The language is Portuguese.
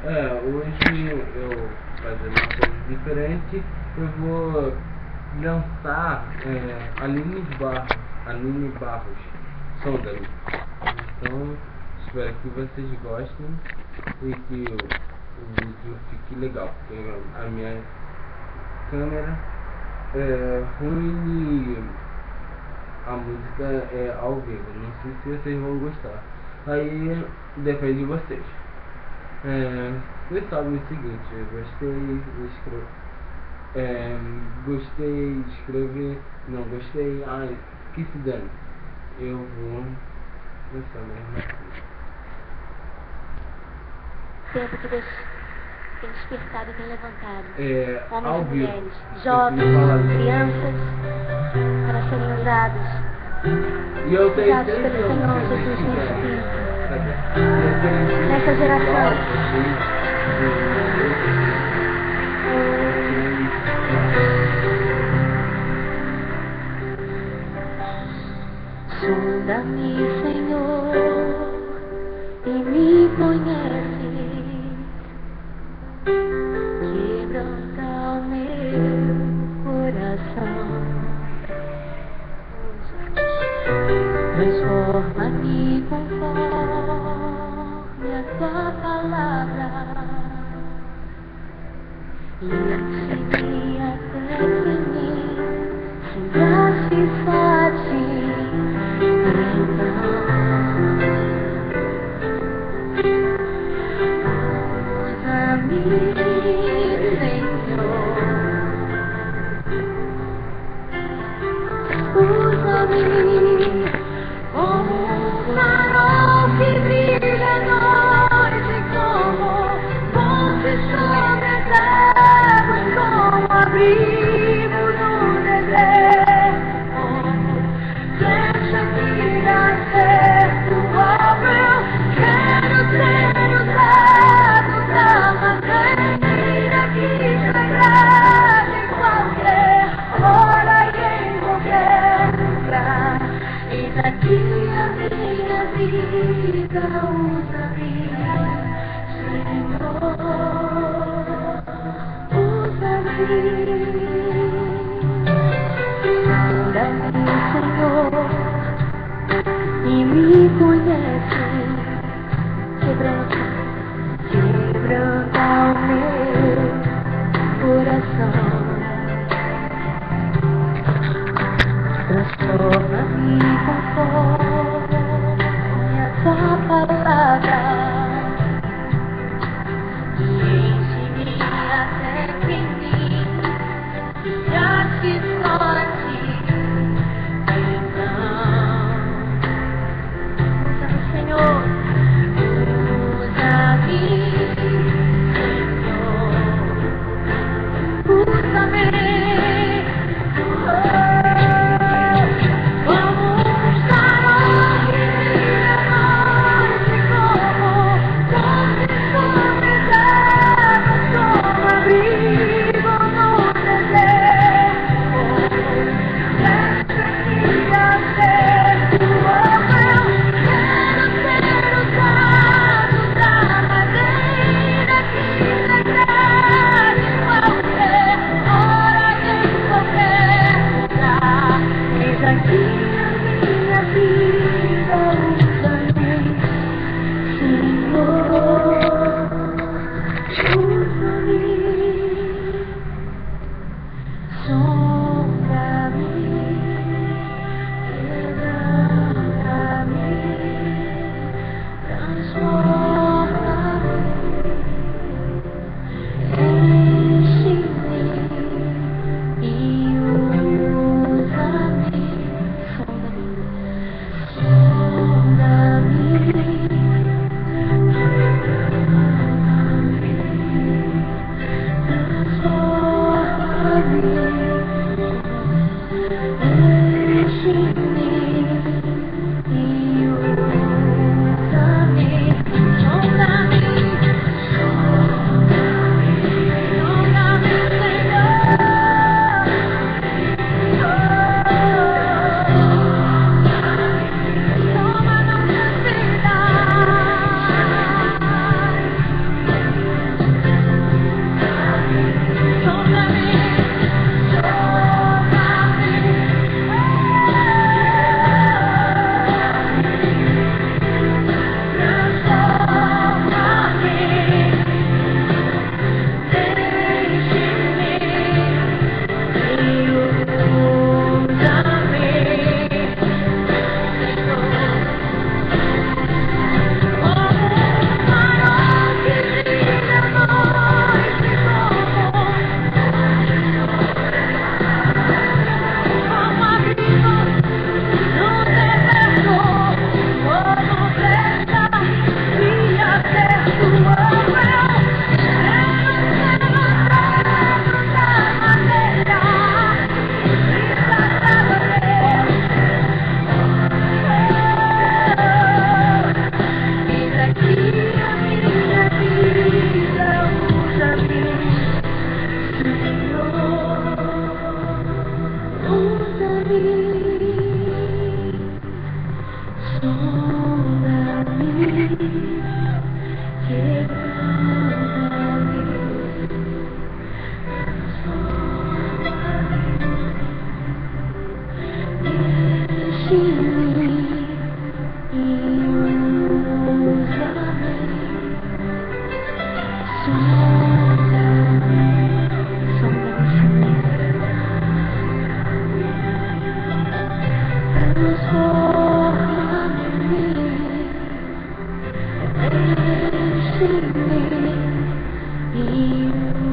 Hoje eu fazendo uma coisa diferente, eu vou lançar Aline Barros, Sonda-me. Então, espero que vocês gostem e que o vídeo fique legal, porque a minha câmera é ruim e a música é ao vivo. Não sei se vocês vão gostar. Aí depende de vocês. Vocês sabem o seguinte: gostei, escrever, não gostei, que se dane. Eu vou lançar mesmo. Tempo que Deus tem despertado e tem levantado Ao homens e vivo. mulheres, jovens, crianças, para serem usados. E eu tenho Usados pelo Senhor Jesus nessa geração. Sonda-me, Senhor, e me conhece. Quebranta o meu coração. Transforma-me conforme a tua palavra. E ensine até que em mim chegasse só a ti. Usa-me, Senhor. Usa-me como um farol que brilha à noite, como ponte sobre as águas, como abrigo no deserto. Deixa que dá certo, eu quero ser usado da maneira que te agrada em qualquer hora e em qualquer lugar. E daqui a minha vida usa-me, Senhor, usa-me. Usa-me, Senhor, e me conhece. Quebranta o meu coração. Transforma-me conforme a tua palavra. E enche-me até que em mim já se esconde. Então, usa-me, Senhor. see me. You